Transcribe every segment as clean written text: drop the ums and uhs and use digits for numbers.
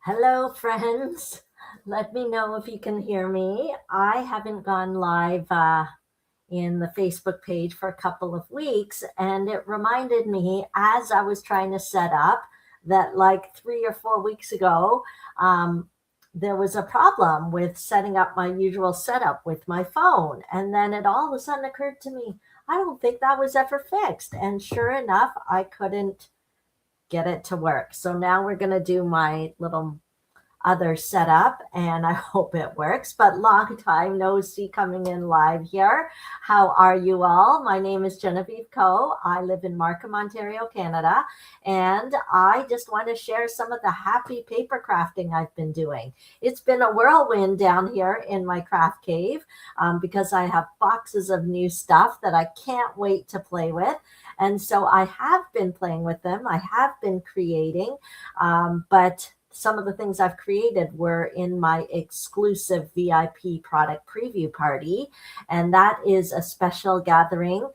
Hello, friends. Let me know if you can hear me. I haven't gone live in the Facebook page for a couple of weeks, and it reminded me as I was trying to set up that like 3 or 4 weeks ago, um, there was a problem with setting up my usual setup with my phone. And then it all of a sudden occurred to me, I don't think that was ever fixed. And sure enough, I couldn't get it to work. So now we're going to do my little other setup and I hope it works. But long time no see coming in live here. How are you all? My name is Genevieve Coe. I live in Markham, Ontario, Canada, and I just want to share some of the happy paper crafting I've been doing. It's been a whirlwind down here in my craft cave because I have boxes of new stuff that I can't wait to play with. And so I have been playing with them. I have been creating, but some of the things I've created were in my exclusive VIP product preview party. And that is a special gathering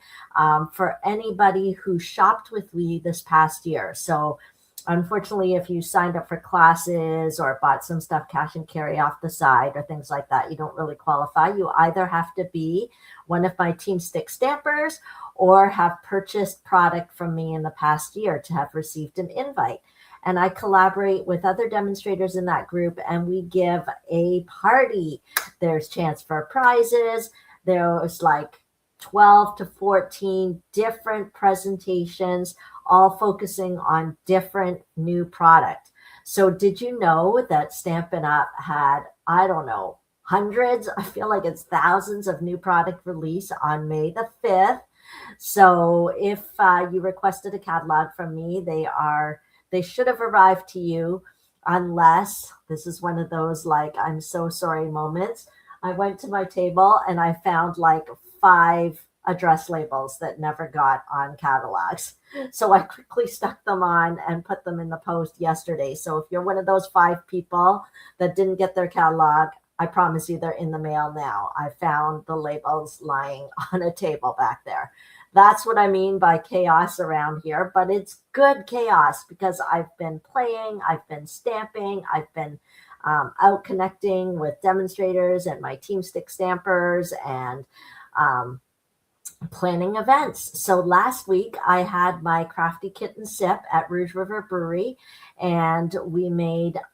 for anybody who shopped with me this past year. So unfortunately, if you signed up for classes or bought some stuff cash and carry off the side or things like that, you don't really qualify. You either have to be one of my Team Stick stampers or have purchased product from me in the past year to have received an invite. And I collaborate with other demonstrators in that group and we give a party. There's chance for prizes. There's like 12 to 14 different presentations, all focusing on different new product. So did you know that Stampin' Up! Had, I don't know, hundreds, I feel like it's thousands of new product release on May the 5th. So if you requested a catalog from me, they should have arrived to you unless this is one of those like I'm so sorry moments. I went to my table and I found like 5 address labels that never got on catalogs. So I quickly stuck them on and put them in the post yesterday. So if you're one of those 5 people that didn't get their catalog, I promise you they're in the mail now. I found the labels lying on a table back there. That's what I mean by chaos around here, but it's good chaos because I've been playing, I've been stamping, I've been out connecting with demonstrators and my Team Stick stampers and um, planning events. So last week I had my Crafty Kitten Sip at Rouge River Brewery, and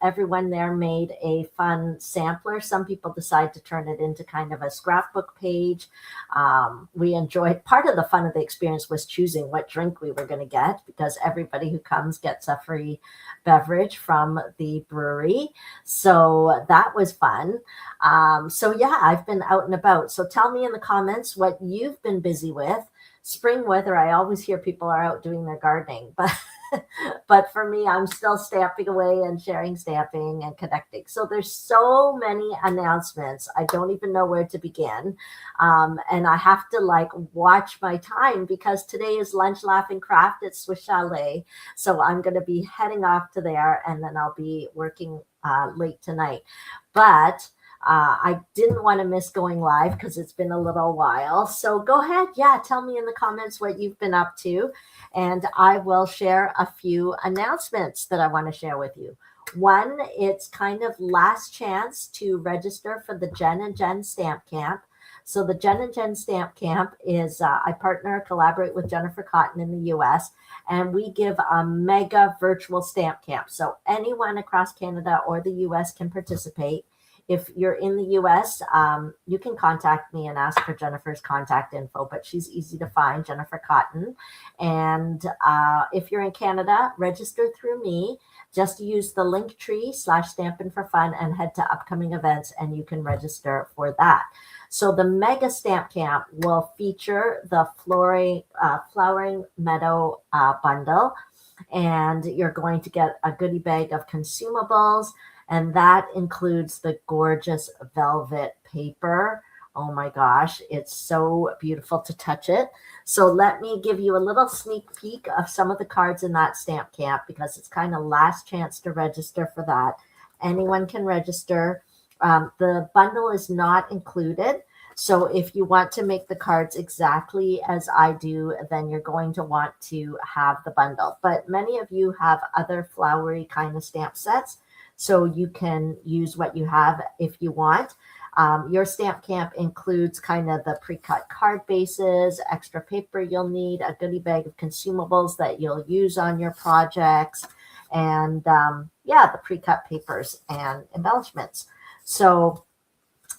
everyone there made a fun sampler. Some people decide to turn it into kind of a scrapbook page. We enjoyed, part of the fun of the experience was choosing what drink we were going to get because everybody who comes gets a free beverage from the brewery. So that was fun. So yeah, I've been out and about. So tell me in the comments what you've been busy with. Spring weather, I always hear people are out doing their gardening, but but for me, I'm still stamping away and sharing stamping and connecting. So there's so many announcements. I don't even know where to begin. And I have to like watch my time because today is lunch, laugh, and craft at Swiss Chalet. So I'm going to be heading off to there and then I'll be working late tonight. But I didn't want to miss going live because it's been a little while. So go ahead. Yeah, tell me in the comments what you've been up to. And I will share a few announcements that I want to share with you. One, it's kind of last chance to register for the Jen and Jen Stamp Camp. So the Jen and Jen Stamp Camp is, I collaborate with Jennifer Cotton in the US, and we give a mega virtual stamp camp. So anyone across Canada or the US can participate. If you're in the US, you can contact me and ask for Jennifer's contact info, but she's easy to find, Jennifer Cotton. And if you're in Canada, register through me. Just use the Linktree/Stampin' for Fun and head to upcoming events, and you can register for that. So the Mega Stamp Camp will feature the Flowering Meadow bundle, and you're going to get a goodie bag of consumables, and that includes the gorgeous velvet paper. Oh my gosh, it's so beautiful to touch it. So let me give you a little sneak peek of some of the cards in that stamp camp because it's kind of last chance to register for that. Anyone can register. The bundle is not included. So if you want to make the cards exactly as I do, then you're going to want to have the bundle. But many of you have other flowery kind of stamp sets. so you can use what you have if you want. Your stamp camp includes kind of the pre-cut card bases, extra paper you'll need, a goodie bag of consumables that you'll use on your projects, and yeah, the pre-cut papers and embellishments. So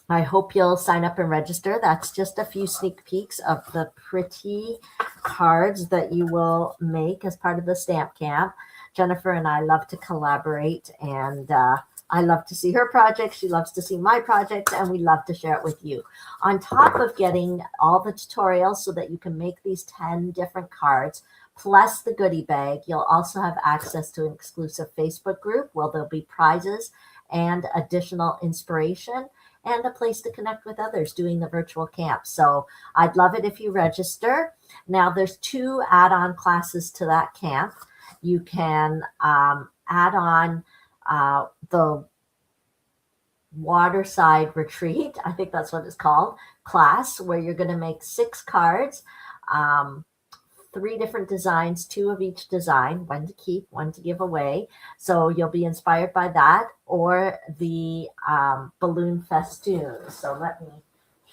I hope you'll sign up and register. That's just a few sneak peeks of the pretty cards that you will make as part of the stamp camp. Jennifer and I love to collaborate, and I love to see her projects. She loves to see my projects, and we love to share it with you. On top of getting all the tutorials so that you can make these 10 different cards, plus the goodie bag, you'll also have access to an exclusive Facebook group where there'll be prizes and additional inspiration and a place to connect with others doing the virtual camp. So I'd love it if you register. Now there's 2 add-on classes to that camp. You can add on the Waterside Retreat, I think that's what it's called, class, where you're going to make 6 cards, 3 different designs, 2 of each design, 1 to keep, 1 to give away. So you'll be inspired by that, or the balloon festoons. So let me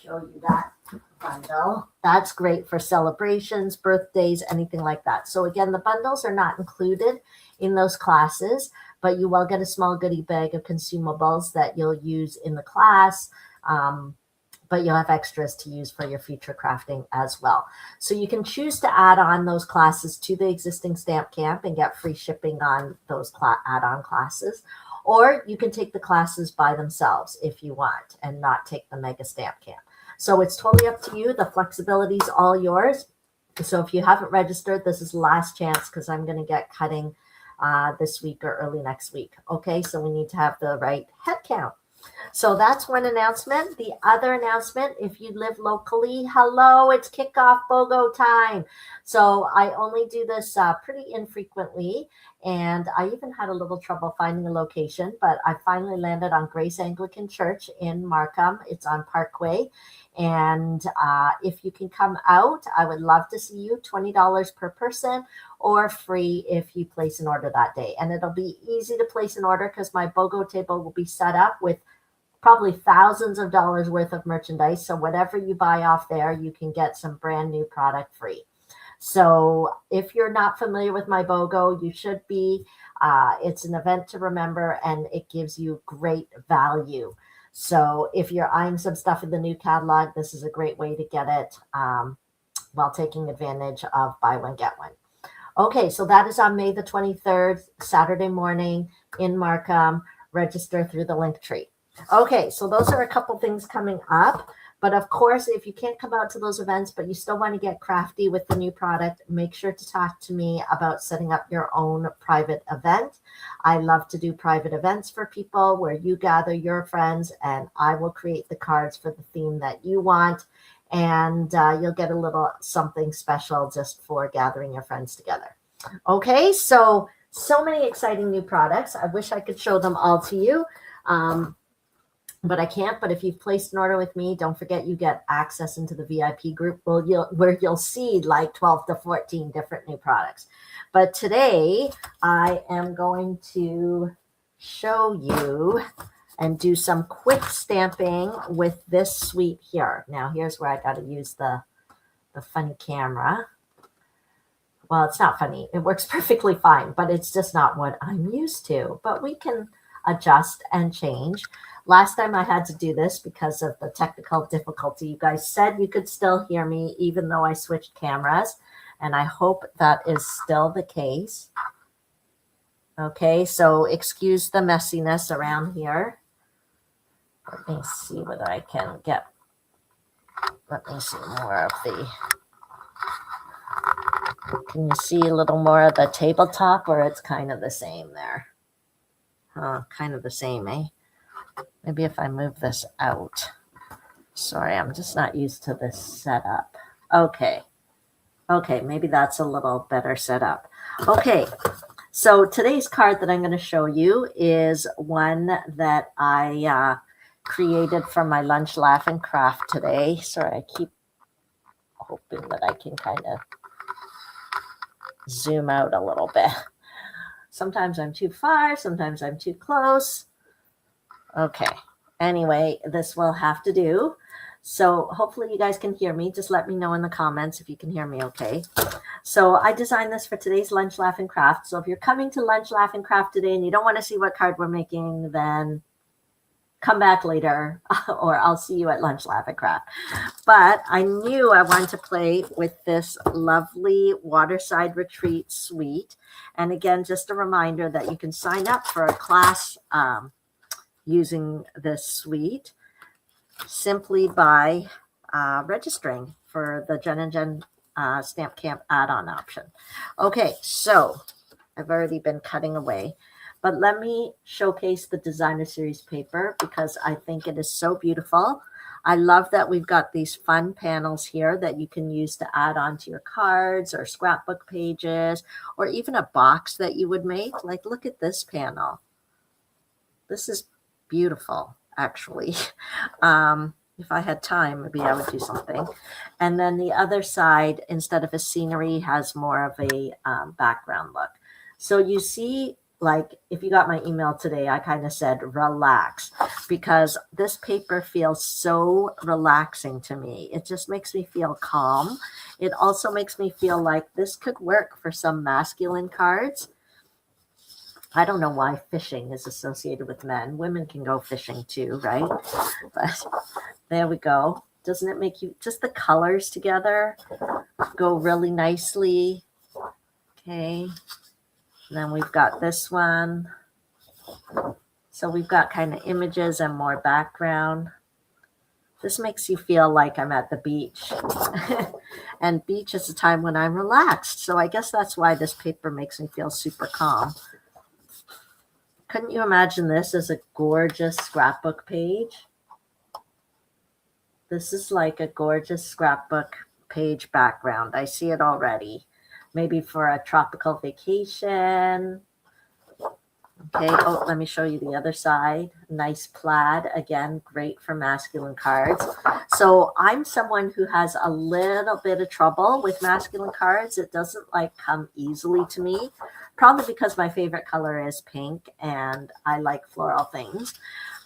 show you that bundle. That's great for celebrations, birthdays, anything like that. So again, the bundles are not included in those classes, but you will get a small goodie bag of consumables that you'll use in the class. But you'll have extras to use for your future crafting as well. So you can choose to add on those classes to the existing stamp camp and get free shipping on those add-on classes. Or you can take the classes by themselves if you want and not take the mega stamp camp. So it's totally up to you. The flexibility is all yours. So if you haven't registered, this is the last chance because I'm going to get cutting this week or early next week. Okay, so we need to have the right head count. So that's one announcement. The other announcement, if you live locally, hello, it's kickoff BOGO time. So I only do this pretty infrequently, and I even had a little trouble finding a location, but I finally landed on Grace Anglican Church in Markham. It's on Parkway, and if you can come out, I would love to see you. $20 per person, or free if you place an order that day. And it'll be easy to place an order because my BOGO table will be set up with probably thousands of dollars worth of merchandise. So whatever you buy off there, you can get some brand new product free. So if you're not familiar with my BOGO, you should be. It's an event to remember, and it gives you great value. So if you're eyeing some stuff in the new catalog, this is a great way to get it while taking advantage of buy one, get one. Okay, so that is on May the 23rd, Saturday morning in Markham. Register through the link tree. Okay, so those are a couple things coming up. But of course, if you can't come out to those events, but you still want to get crafty with the new product, make sure to talk to me about setting up your own private event. I love to do private events for people where you gather your friends and I will create the cards for the theme that you want. And you'll get a little something special just for gathering your friends together. Okay, so many exciting new products. I wish I could show them all to you. But I can't. But if you've placed an order with me, don't forget you get access into the VIP group where you'll see like 12 to 14 different new products. But today I am going to show you and do some quick stamping with this suite here. Now here's where I got to use the funny camera. Well, it's not funny. It works perfectly fine, but it's just not what I'm used to. But we can adjust and change. Last time I had to do this because of the technical difficulty. You guys said you could still hear me even though I switched cameras, and I hope that is still the case. Okay, so excuse the messiness around here. Let me see whether I can get, let me see more of the, can you see a little more of the tabletop, or it's kind of the same there? Kind of the same, eh? Maybe if I move this out. Sorry, I'm just not used to this setup. Okay, maybe that's a little better setup. Okay, so today's card that I'm going to show you is one that I created from my lunch, laugh, and craft today. Sorry, I keep hoping that I can kind of zoom out a little bit. Sometimes I'm too far, sometimes I'm too close. Okay. Anyway, this will have to do. So hopefully you guys can hear me. Just let me know in the comments if you can hear me okay. So I designed this for today's Lunch, Laugh, and Craft. So if you're coming to Lunch, Laugh, and Craft today and you don't want to see what card we're making, then come back later or I'll see you at Lunch, Laugh, and Craft. But I knew I wanted to play with this lovely Waterside Retreat suite. And again, just a reminder that you can sign up for a class using this suite simply by registering for the Jen and Jen Stamp Camp add-on option. Okay, so I've already been cutting away, but let me showcase the designer series paper because I think it is so beautiful. I love that we've got these fun panels here that you can use to add on to your cards or scrapbook pages or even a box that you would make. Like, look at this panel. This is beautiful, actually. If I had time, maybe I would do something. And then the other side, instead of a scenery, has more of a background look. So you see, like, if you got my email today, I kind of said relax because this paper feels so relaxing to me. It just makes me feel calm. It also makes me feel like this could work for some masculine cards. I don't know why fishing is associated with men. Women can go fishing too, right? But there we go. Doesn't it make you, just the colors together go really nicely. Okay. And then we've got this one. So we've got kind of images and more background. This makes you feel like I'm at the beach. And beach is a time when I'm relaxed. So I guess that's why this paper makes me feel super calm. Couldn't you imagine this as a gorgeous scrapbook page? This is like a gorgeous scrapbook page background. I see it already. Maybe for a tropical vacation. Okay, oh, let me show you the other side. Nice plaid, again, great for masculine cards. So I'm someone who has a little bit of trouble with masculine cards. It doesn't like come easily to me, probably because my favorite color is pink and I like floral things.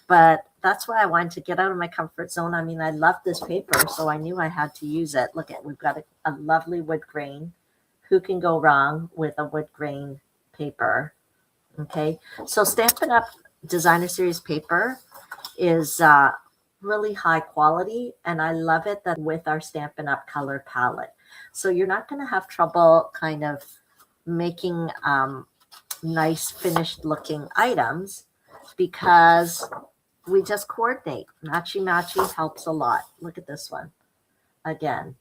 But that's why I wanted to get out of my comfort zone. I mean, I love this paper, so I knew I had to use it. Look at, we've got a lovely wood grain. Who can go wrong with a wood grain paper? Okay, so Stampin' Up! Designer Series paper is really high quality, and I love it that with our Stampin' Up! Color palette. So you're not going to have trouble kind of making nice finished looking items because we just coordinate. Matchy-matchy helps a lot. Look at this one. Again,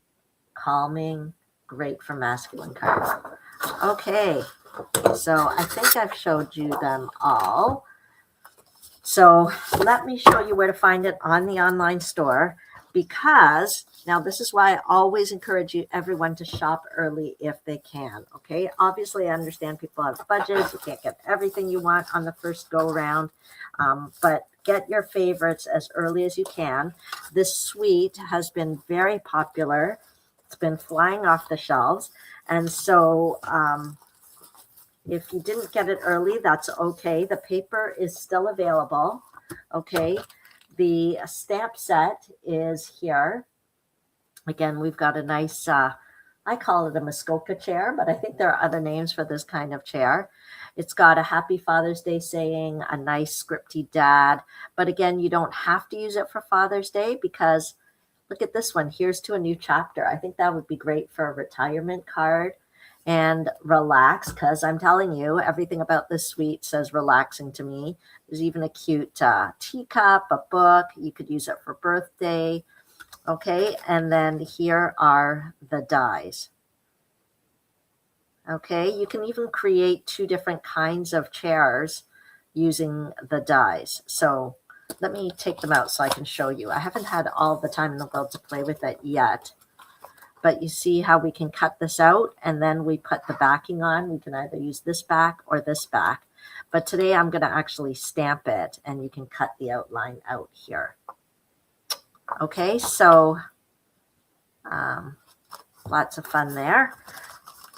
calming, great for masculine cards. Okay. So I think I've showed you them all. So let me show you where to find it on the online store because now this is why I always encourage everyone to shop early if they can. Okay. Obviously, I understand people have budgets. You can't get everything you want on the first go around, but get your favorites as early as you can. This suite has been very popular. It's been flying off the shelves. And so, if you didn't get it early, that's okay. The paper is still available. Okay. The stamp set is here. Again, we've got a nice, I call it a Muskoka chair, but I think there are other names for this kind of chair. It's got a Happy Father's Day saying, a nice scripty dad. But again, you don't have to use it for Father's Day because look at this one. Here's to a new chapter. I think that would be great for a retirement card. And relax, because I'm telling you, everything about this suite says relaxing to me. There's even a cute teacup, a book. You could use it for birthday. Okay, and then here are the dies. Okay, you can even create 2 different kinds of chairs using the dies. So let me take them out so I can show you. I haven't had all the time in the world to play with it yet. But you see how we can cut this out and then we put the backing on. We can either use this back or this back. But today I'm going to actually stamp it and you can cut the outline out here. Okay, so lots of fun there.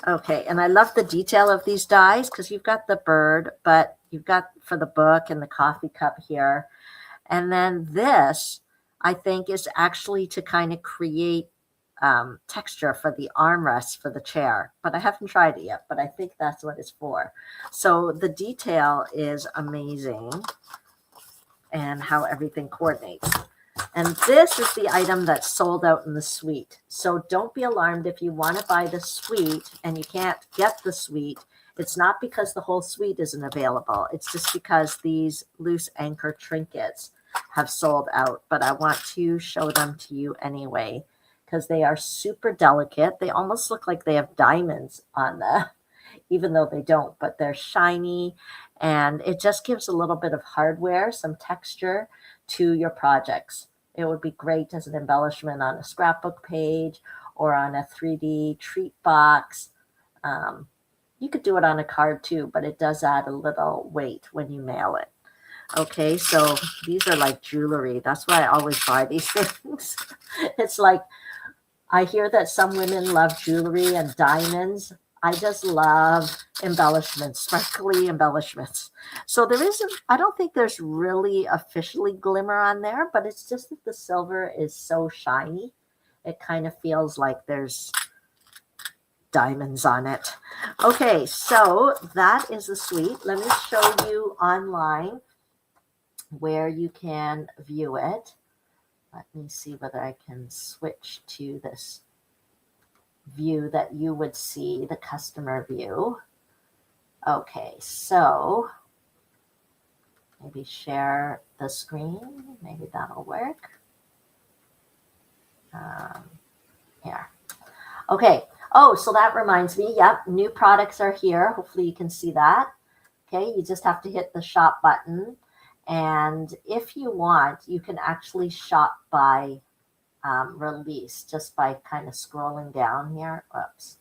Okay, and I love the detail of these dies because you've got the bird, but you've got for the book and the coffee cup here. And then this, I think, is actually to kind of create texture for the armrest for the chair. But I haven't tried it yet, but I think that's what it's for. So the detail is amazing and how everything coordinates. And this is the item that's sold out in the suite. So don't be alarmed if you want to buy the suite and you can't get the suite. It's not because the whole suite isn't available. It's just because these loose anchor trinkets have sold out. But I want to show them to you anyway because they are super delicate. They almost look like they have diamonds on them, even though they don't, but they're shiny. And it just gives a little bit of hardware, some texture to your projects. It would be great as an embellishment on a scrapbook page or on a 3D treat box. You could do it on a card too, but it does add a little weight when you mail it. Okay, so these are like jewelry. That's why I always buy these things. It's like, I hear that some women love jewelry and diamonds. I just love embellishments, sparkly embellishments. So there isn't, I don't think there's really officially glimmer on there, but it's just that the silver is so shiny. It kind of feels like there's diamonds on it. Okay, so that is the suite. Let me show you online where you can view it. Let me see whether I can switch to this view that you would see, the customer view. Okay, so maybe share the screen. Maybe that'll work. Here. Okay. Oh, so that reminds me. Yep, new products are here. Hopefully you can see that. Okay, you just have to hit the shop button. And if you want, you can actually shop by release just by kind of scrolling down here. Oops.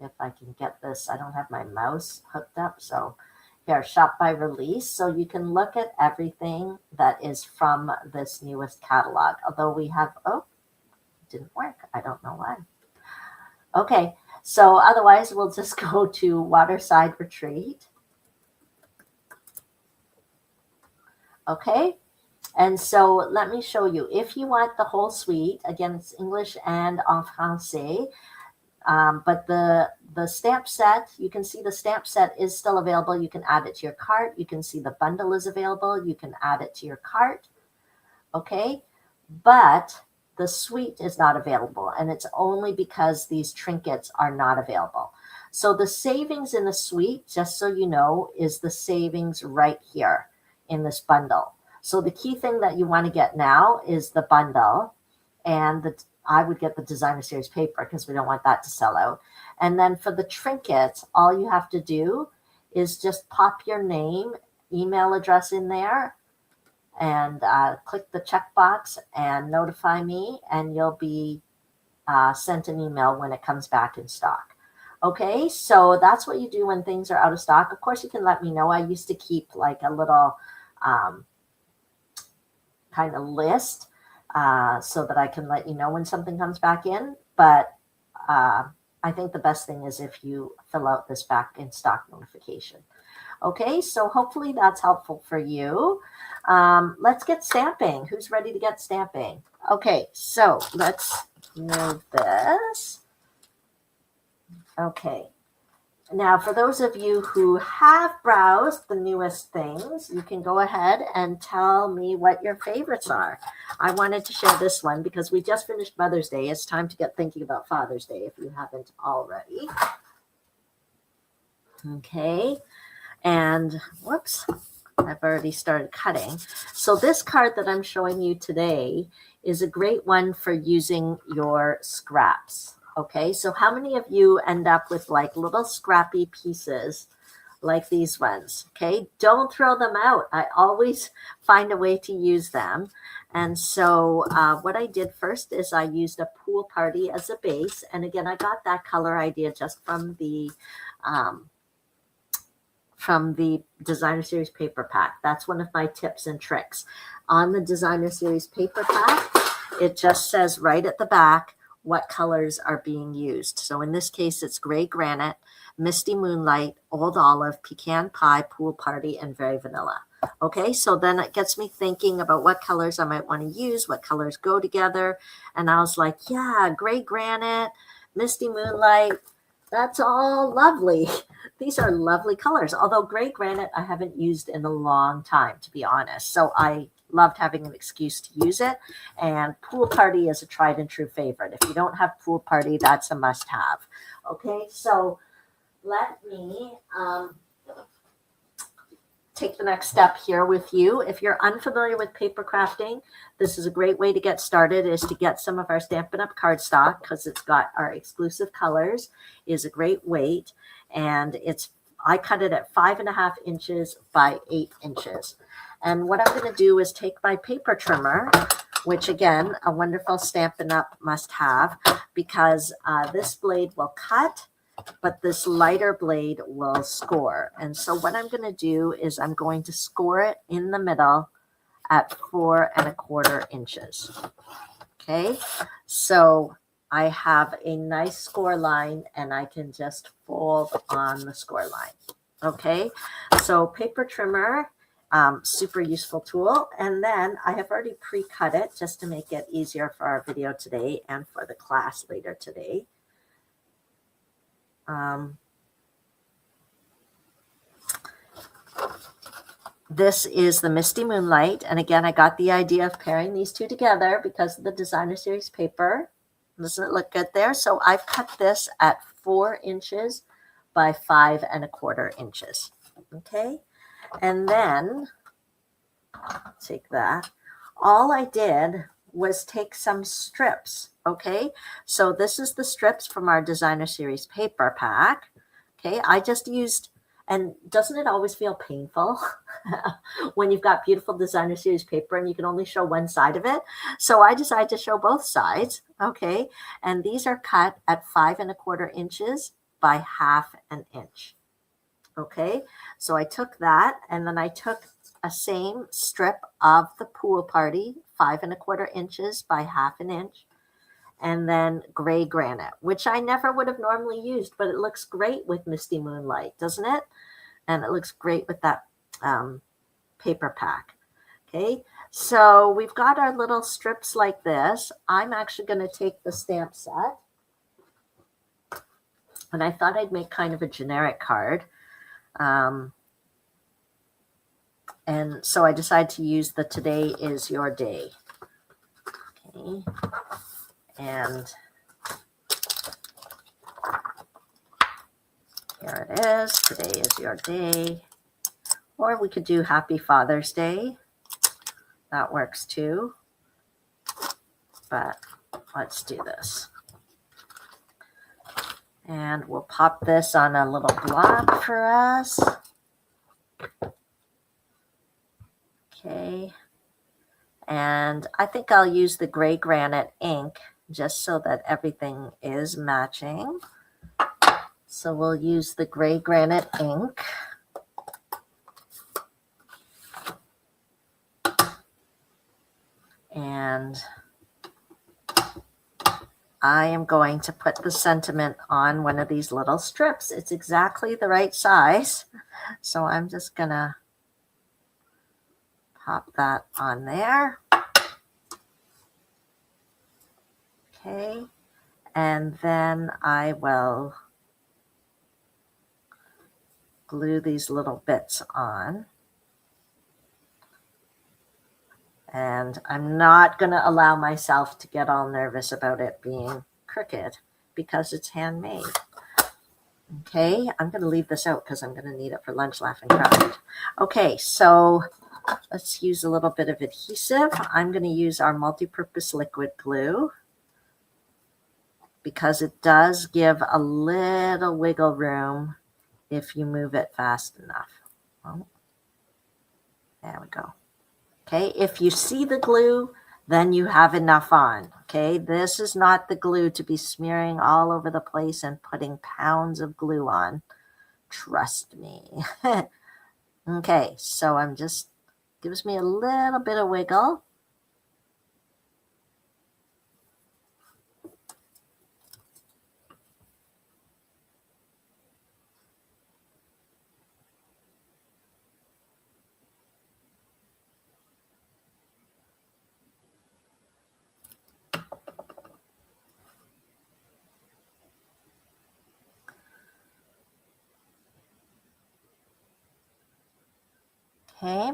If I can get this, I don't have my mouse hooked up. So here, shop by release. So you can look at everything that is from this newest catalog. Although we have, oh, it didn't work. I don't know why. Okay, so otherwise we'll just go to Waterside Retreat. Okay, and so let me show you. If you want the whole suite, again, it's English and en français, but the stamp set, you can see the stamp set is still available. You can add it to your cart. You can see the bundle is available. You can add it to your cart. Okay, but the suite is not available, and it's only because these trinkets are not available. So the savings in the suite, just so you know, is the savings right here in this bundle. So the key thing that you want to get now is the bundle, and I would get the designer series paper because we don't want that to sell out. And then for the trinkets, all you have to do is just pop your name, email address in there, and click the checkbox and notify me, and you'll be sent an email when it comes back in stock. Okay, so that's what you do when things are out of stock. Of course, you can let me know. I used to keep like a little kind of list so that I can let you know when something comes back in. But I think the best thing is if you fill out this back in stock notification. Okay, so hopefully that's helpful for you. Let's get stamping. Who's ready to get stamping? Okay, so let's move this. Okay. Now, for those of you who have browsed the newest things, you can go ahead and tell me what your favorites are. I wanted to share this one because we just finished Mother's Day. It's time to get thinking about Father's Day if you haven't already. Okay. And whoops, I've already started cutting. So this card that I'm showing you today is a great one for using your scraps. Okay, so how many of you end up with like little scrappy pieces like these ones? Okay, don't throw them out. I always find a way to use them. And so what I did first is I used a pool party as a base. And again, I got that color idea just from the Designer Series paper pack. That's one of my tips and tricks. On the Designer Series paper pack, it just says right at the back, what colors are being used. So in this case, it's Gray Granite, Misty Moonlight, Old Olive, Pecan Pie, Pool Party, and Very Vanilla. Okay, so then it gets me thinking about what colors I might want to use, what colors go together. And I was like, yeah, Gray Granite, Misty Moonlight, that's all lovely. These are lovely colors. Although Gray Granite I haven't used in a long time, to be honest. So I loved having an excuse to use it. And Pool Party is a tried and true favorite. If you don't have Pool Party, that's a must have. Okay, so let me take the next step here with you. If you're unfamiliar with paper crafting, this is a great way to get started, is to get some of our Stampin' Up! Cardstock, because it's got our exclusive colors, is a great weight. And I cut it at 5.5 inches by 8 inches. And what I'm going to do is take my paper trimmer, which again, a wonderful Stampin' Up! Must have, because this blade will cut, but this lighter blade will score. And so what I'm going to do is I'm going to score it in the middle at 4.25 inches. Okay, so I have a nice score line and I can just fold on the score line. Okay, so paper trimmer, super useful tool. And then I have already pre-cut it just to make it easier for our video today and for the class later today. This is the Misty Moonlight. And again, I got the idea of pairing these two together because of the Designer Series paper. Doesn't it look good there? So I've cut this at 4 inches by 5.25 inches. Okay. And then take that. All I did was take some strips. Okay. So this is the strips from our Designer Series paper pack. Okay. I just used, and doesn't it always feel painful when you've got beautiful Designer Series paper and you can only show one side of it? So I decided to show both sides. Okay. And these are cut at 5.25 inches by 1/2 inch. Okay. So I took that and then I took a same strip of the Pool Party, 5.25 inches by 1/2 inch. And then Gray Granite, which I never would have normally used, but it looks great with Misty Moonlight, doesn't it? And it looks great with that paper pack. Okay, so we've got our little strips like this. I'm actually going to take the stamp set. And I thought I'd make kind of a generic card. And so I decided to use the Today is Your Day. Okay. And here it is. Today is your day. Or we could do Happy Father's Day. That works too. But let's do this. And we'll pop this on a little block for us. Okay. And I think I'll use the Gray Granite ink just so that everything is matching. So we'll use the Gray Granite ink. And I am going to put the sentiment on one of these little strips. It's exactly the right size. So I'm just going to pop that on there. Okay. And then I will glue these little bits on. And I'm not going to allow myself to get all nervous about it being crooked because it's handmade. Okay, I'm going to leave this out because I'm going to need it for lunch, laugh, and cry. Okay, so let's use a little bit of adhesive. I'm going to use our multi-purpose liquid glue because it does give a little wiggle room if you move it fast enough. Oh, there we go. Okay, if you see the glue, then you have enough on. Okay, this is not the glue to be smearing all over the place and putting pounds of glue on. Trust me. Okay, so I'm just, gives me a little bit of wiggle. Okay,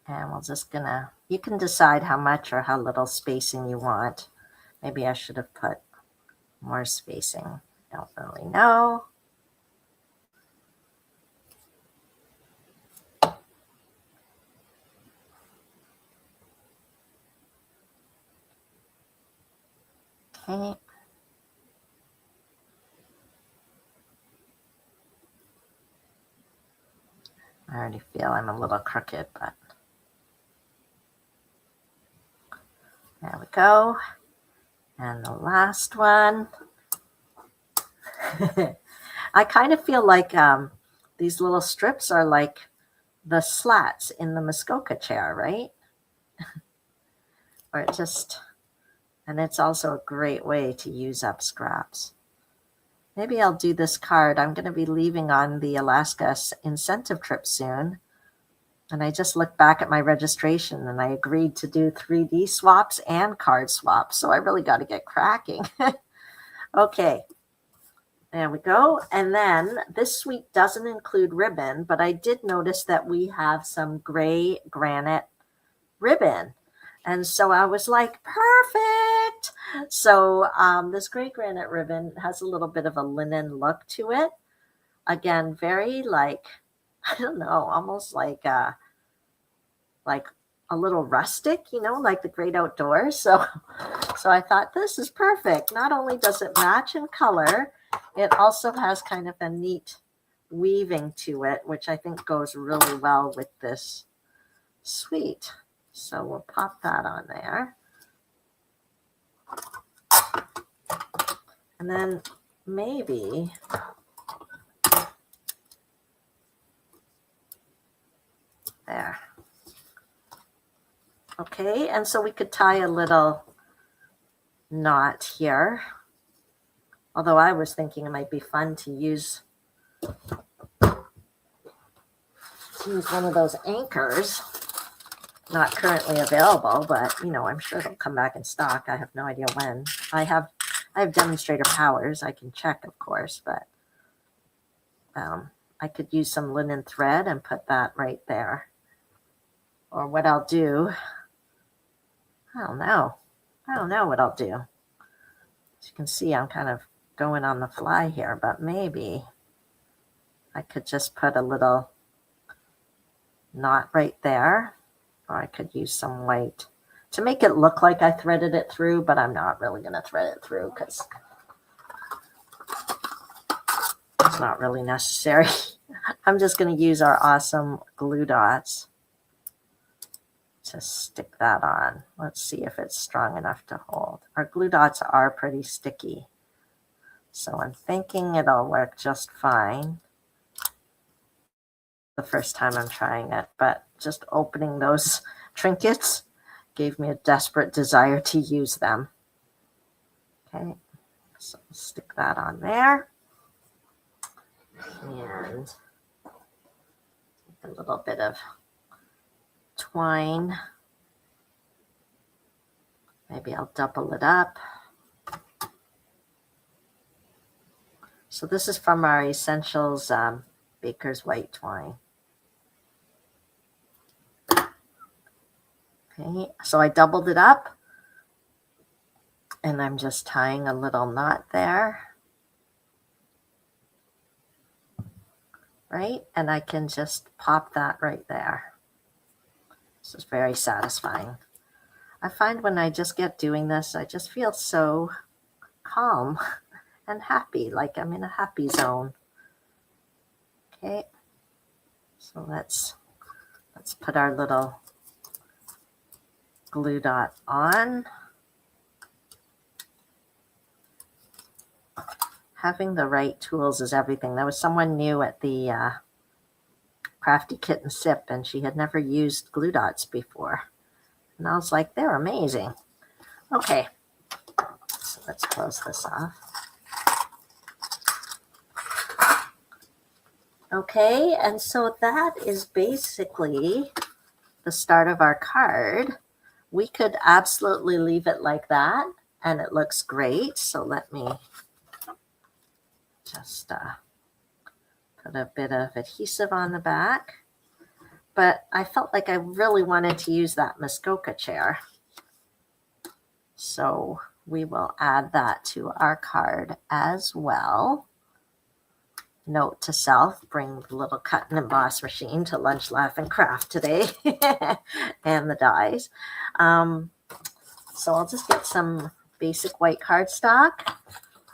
and we're just gonna, you can decide how much or how little spacing you want. Maybe I should have put more spacing. Don't really know. Okay. I already feel I'm a little crooked, but there we go. And the last one. I kind of feel like these little strips are like the slats in the Muskoka chair, right? Or it just, and it's also a great way to use up scraps. Maybe I'll do this card. I'm going to be leaving on the Alaska incentive trip soon. And I just looked back at my registration and I agreed to do 3D swaps and card swaps. So I really got to get cracking. Okay. There we go. And then this suite doesn't include ribbon, but I did notice that we have some gray granite ribbon. And so I was like, perfect. So this gray granite ribbon has a little bit of a linen look to it. Again, very like, I don't know, almost like a little rustic, like the great outdoors. So I thought this is perfect. Not only does it match in color, it also has kind of a neat weaving to it, which I think goes really well with this suite. So we'll pop that on there. And then maybe there. Okay, and so we could tie a little knot here. Although I was thinking it might be fun to use one of those anchors. Not currently available, but I'm sure they'll come back in stock. I have no idea when. I have demonstrator powers. I can check, of course, but I could use some linen thread and put that right there. Or what I'll do, I don't know what I'll do. As you can see, I'm kind of going on the fly here, but maybe I could just put a little knot right there. Or I could use some white to make it look like I threaded it through, but I'm not really going to thread it through because it's not really necessary. I'm just going to use our awesome glue dots to stick that on. Let's see if it's strong enough to hold. Our glue dots are pretty sticky, so I'm thinking it'll work just fine the first time I'm trying it, but just opening those trinkets gave me a desperate desire to use them. Okay, so stick that on there. And a little bit of twine. Maybe I'll double it up. So this is from our Essentials Baker's White Twine. Okay, so I doubled it up and I'm just tying a little knot there. Right? And I can just pop that right there. This is very satisfying. I find when I just get doing this, I just feel so calm and happy, like I'm in a happy zone. Okay, so let's put our little glue dot on. Having the right tools is everything. There was someone new at the Crafty Kitten Sip, and she had never used glue dots before. And I was like, they're amazing. Okay, so let's close this off. Okay, and so that is basically the start of our card. We could absolutely leave it like that, and it looks great. So let me just put a bit of adhesive on the back. but I felt like I really wanted to use that Muskoka chair. So we will add that to our card as well. Note to self, bring the little cut and emboss machine to Lunch, Laugh, and Craft today and the dies. So I'll just get some basic white cardstock.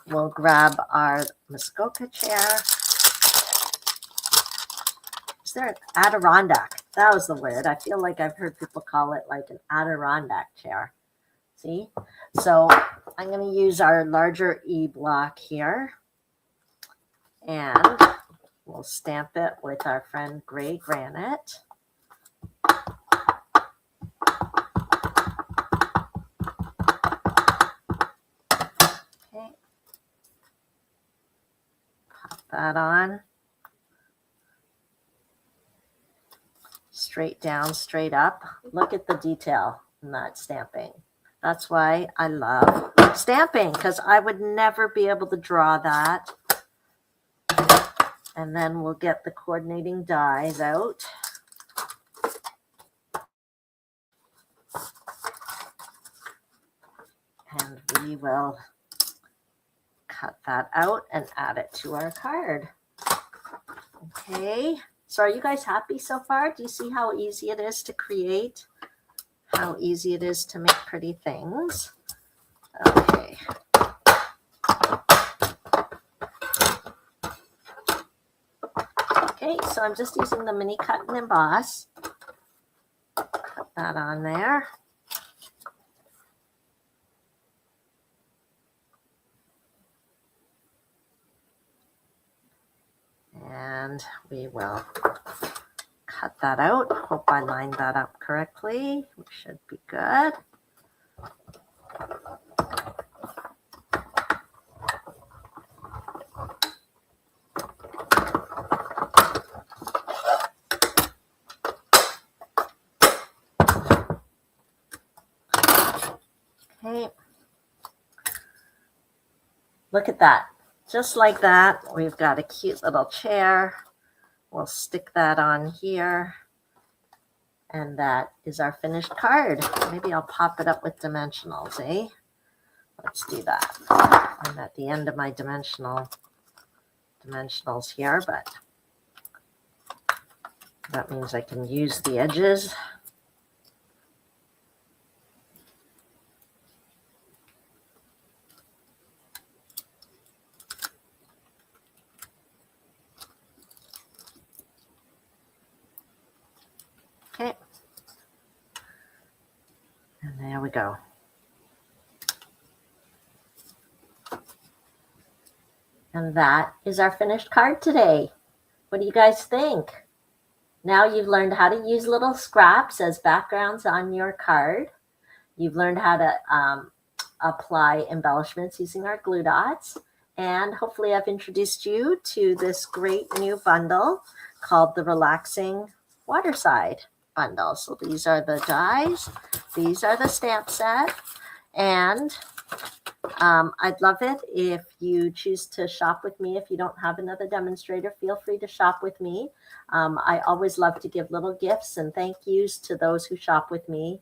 We'll grab our Muskoka chair. Is there an Adirondack? That was the word. I feel like I've heard people call it like an Adirondack chair. See? So I'm going to use our larger E block here. And we'll stamp it with our friend Gray Granite. Okay. Pop that on. Straight down, straight up. Look at the detail in that stamping. That's why I love stamping, because I would never be able to draw that. And then we'll get the coordinating dies out. And we will cut that out and add it to our card. Okay, so are you guys happy so far? Do you see how easy it is to create? How easy it is to make pretty things? Okay. Okay, so I'm just using the mini cut and emboss. Put that on there. And we will cut that out. Hope I lined that up correctly. We should be good. Okay. Look at that. Just like that, we've got a cute little chair. We'll stick that on here. And that is our finished card. Maybe I'll pop it up with dimensionals, eh? Let's do that. I'm at the end of my dimensionals here, but that means I can use the edges. Okay. And there we go. And that is our finished card today. What do you guys think? Now you've learned how to use little scraps as backgrounds on your card. You've learned how to apply embellishments using our glue dots. And hopefully I've introduced you to this great new bundle called the Relaxing Waterside bundle. So these are the dies. These are the stamp set. And I'd love it if you choose to shop with me. If you don't have another demonstrator, feel free to shop with me. I always love to give little gifts and thank yous to those who shop with me.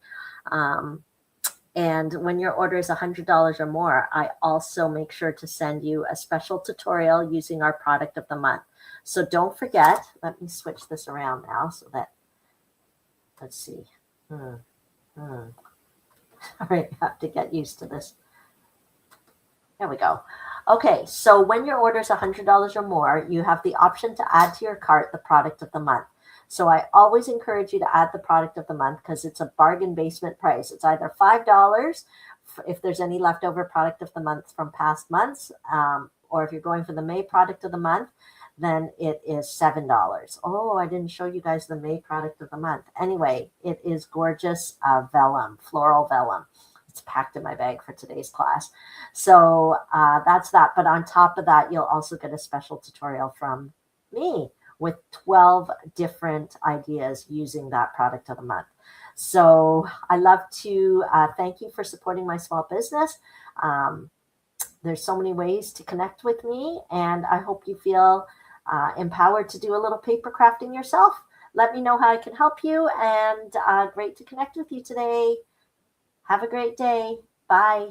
And when your order is $100 or more, I also make sure to send you a special tutorial using our product of the month. So don't forget, let me switch this around now so that, let's see. All right, I have to get used to this. There we go. Okay, so when your order is $100 or more, you have the option to add to your cart the product of the month. So I always encourage you to add the product of the month because it's a bargain basement price. It's either $5 if there's any leftover product of the month from past months, or if you're going for the May product of the month, then it is $7. Oh, I didn't show you guys the May product of the month. Anyway, it is gorgeous vellum, floral vellum. It's packed in my bag for today's class. So that's that. But on top of that, you'll also get a special tutorial from me with 12 different ideas using that product of the month. So I love to thank you for supporting my small business. There's so many ways to connect with me, and I hope you feel empowered to do a little paper crafting yourself. let me know how I can help you. And great to connect with you today. Have a great day. Bye.